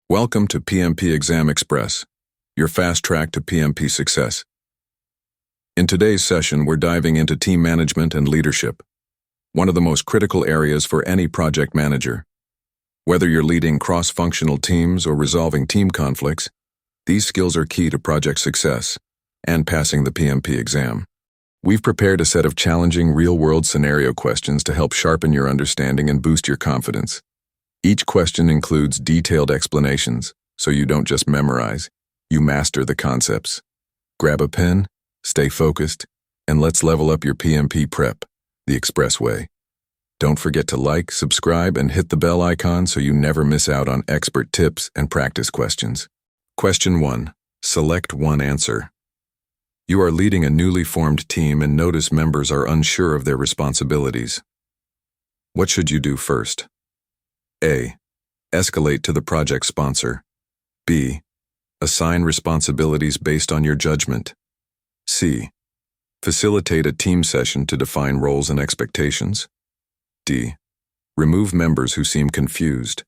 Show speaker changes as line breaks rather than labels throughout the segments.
Welcome to PMP Exam Express, your fast track to PMP success. In today's session, we're diving into team management and leadership, one of the most critical areas for any project manager. Whether you're leading cross-functional teams or resolving team conflicts, these skills are key to project success and passing the PMP exam. We've prepared a set of challenging real-world scenario questions to help sharpen your understanding and boost your confidence. Each question includes detailed explanations, so you don't just memorize, you master the concepts. Grab a pen, stay focused, and let's level up your PMP prep, the Express way. Don't forget to like, subscribe, and hit the bell icon so you never miss out on expert tips and practice questions. Question 1. Select one answer. You are leading a newly formed team and notice members are unsure of their responsibilities. What should you do first? A. Escalate to the project sponsor. B. Assign responsibilities based on your judgment. C. Facilitate a team session to define roles and expectations. D. Remove members who seem confused.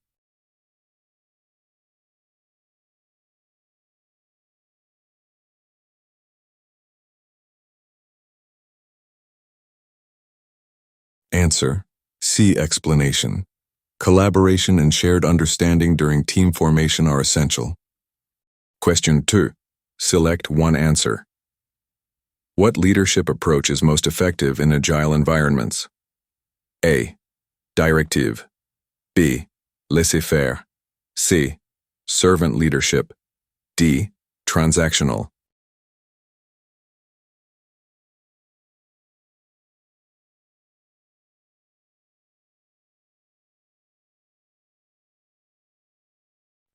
Answer: C. Explanation. Collaboration and shared understanding during team formation are essential. Question 2. Select one answer. What leadership approach is most effective in agile environments? A. Directive. B. Laissez-faire. C. Servant leadership. D. Transactional.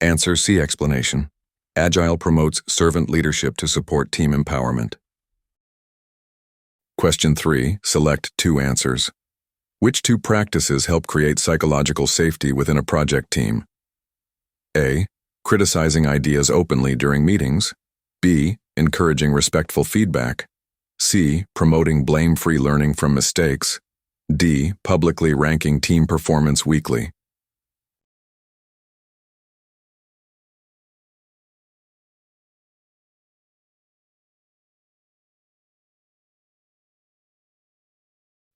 Answer: C. Explanation. Agile promotes servant leadership to support team empowerment. Question 3. Select two answers. Which two practices help create psychological safety within a project team? A. Criticizing ideas openly during meetings. B. Encouraging respectful feedback. C. Promoting blame-free learning from mistakes. D. Publicly ranking team performance weekly.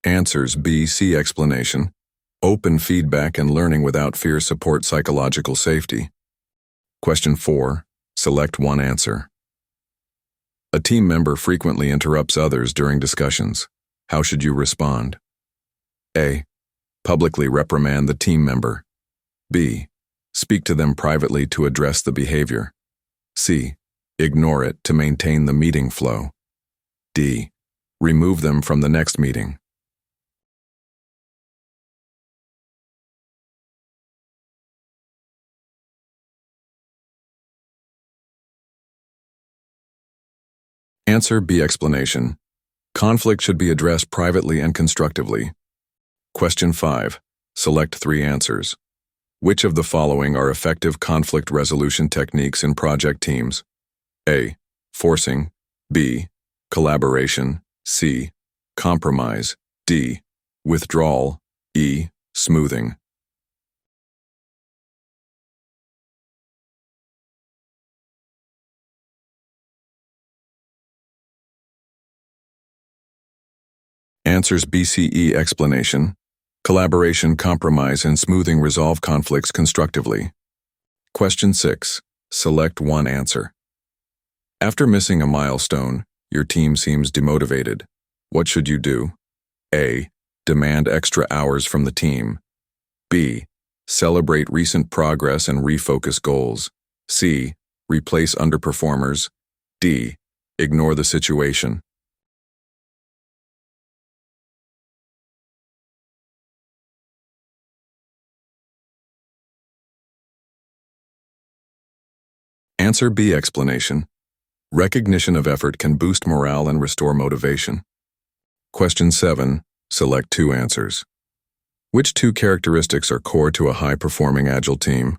Answers: B. C. Explanation. Open feedback and learning without fear support psychological safety. Question 4. Select one answer. A team member frequently interrupts others during discussions. How should you respond? A. Publicly reprimand the team member. B. Speak to them privately to address the behavior. C. Ignore it to maintain the meeting flow. D. Remove them from the next meeting. Answer: B. Explanation. Conflict should be addressed privately and constructively. Question 5. Select three answers. Which of the following are effective conflict resolution techniques in project teams? A. Forcing. B. Collaboration. C. Compromise. D. Withdrawal. E. Smoothing. Answers: B, C, E. Explanation. Collaboration, compromise, and smoothing resolve conflicts constructively. Question 6. Select one answer. After missing a milestone, your team seems demotivated. What should you do? A. Demand extra hours from the team. B. Celebrate recent progress and refocus goals. C. Replace underperformers. D. Ignore the situation. Answer: B. Explanation. Recognition of effort can boost morale and restore motivation. Question 7. Select two answers. Which two characteristics are core to a high-performing Agile team?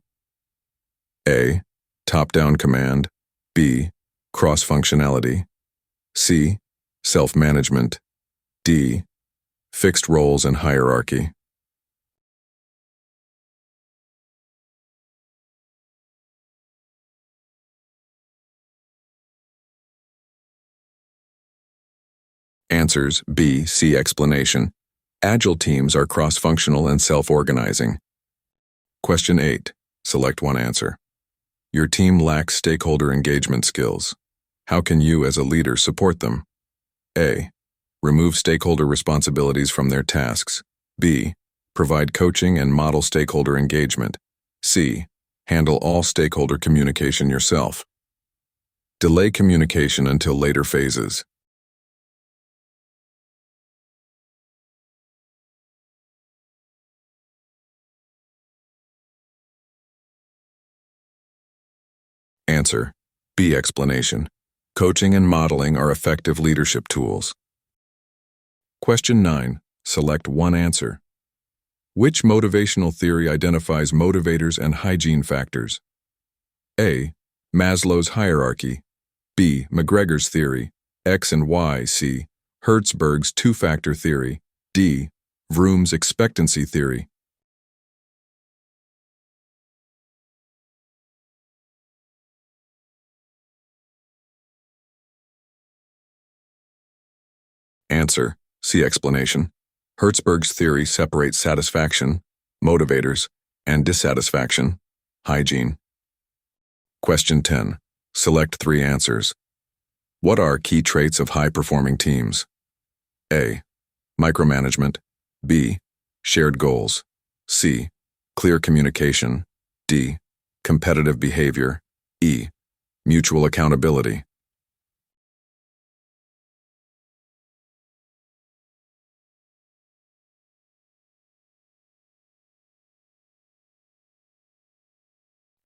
A. Top-down command. B. Cross-functionality. C. Self-management. D. Fixed roles and hierarchy. Answers B. See explanation. Agile teams are cross-functional and self-organizing. Question 8. Select one answer. Your team lacks stakeholder engagement skills. How can you as a leader support them? A. Remove stakeholder responsibilities from their tasks. B. Provide coaching and model stakeholder engagement. C. Handle all stakeholder communication yourself. Delay communication until later phases. Answer B. Explanation. Coaching and modeling are effective leadership tools. Question 9. Select one answer. Which motivational theory identifies motivators and hygiene factors? A. Maslow's hierarchy. B. McGregor's theory. X and Y. C. Hertzberg's two-factor theory. D. Vroom's expectancy theory. Answer. See explanation. Hertzberg's theory separates satisfaction, motivators, and dissatisfaction, hygiene. Question 10. Select three answers. What are key traits of high-performing teams? A. Micromanagement. B. Shared goals. C. Clear communication. D. Competitive behavior. E. Mutual accountability.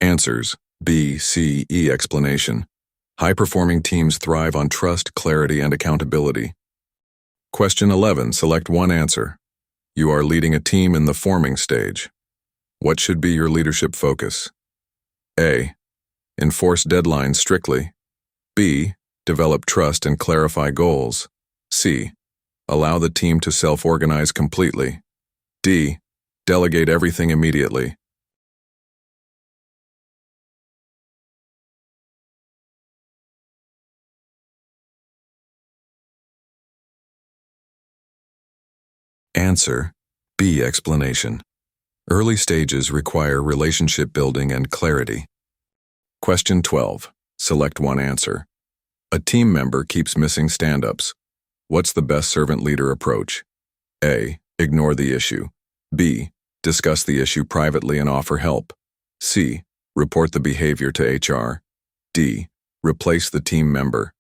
Answers B, C, E. Explanation. High-performing teams thrive on trust, clarity, and accountability. Question 11. Select one answer. You are leading a team in the forming stage. What should be your leadership focus? A. Enforce deadlines strictly. B. Develop trust and clarify goals. C. Allow the team to self-organize completely. D. Delegate everything immediately. Answer B. Explanation. Early stages require relationship building and clarity. Question 12. Select one answer. A team member keeps missing stand-ups. What's the best servant leader approach? A. Ignore the issue. B. Discuss the issue privately and offer help. C. Report the behavior to HR. D. Replace the team member.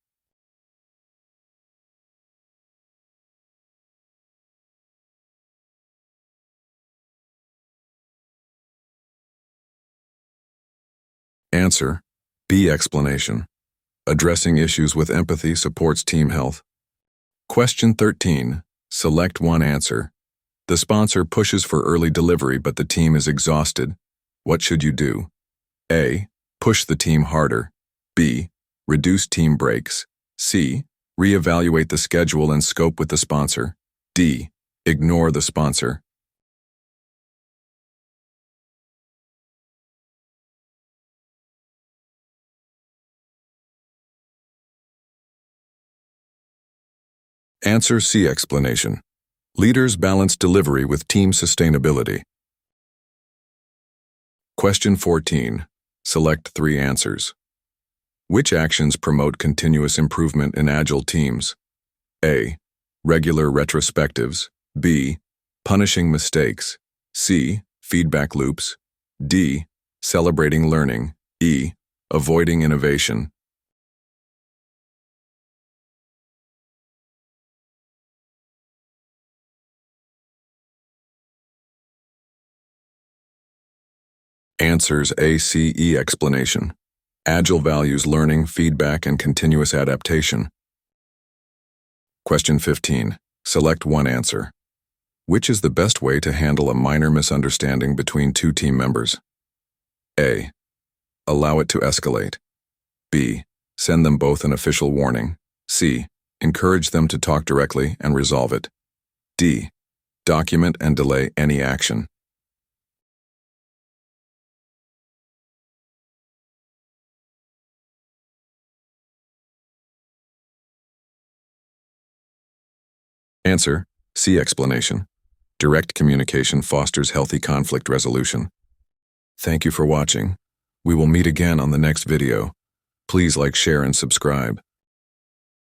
Answer B. Explanation. Addressing issues with empathy supports team health. Question 13. Select one answer. The sponsor pushes for early delivery but the team is exhausted. What should you do? A. Push the team harder. B. Reduce team breaks. C. Reevaluate the schedule and scope with the sponsor. D. Ignore the sponsor. Answer C. Explanation. Leaders balance delivery with team sustainability. Question 14. Select three answers. Which actions promote continuous improvement in Agile teams? A. Regular retrospectives. B. Punishing mistakes. C. Feedback loops. D. Celebrating learning. E. Avoiding innovation. Answers A, C, E. Explanation. Agile values learning, feedback, and continuous adaptation. Question 15. Select one answer. Which is the best way to handle a minor misunderstanding between two team members? A. Allow it to escalate. B. Send them both an official warning. C. Encourage them to talk directly and resolve it. D. Document and delay any action. Answer, C. Explanation. Direct communication fosters healthy conflict resolution. Thank you for watching. We will meet again on the next video. Please like, share, and subscribe.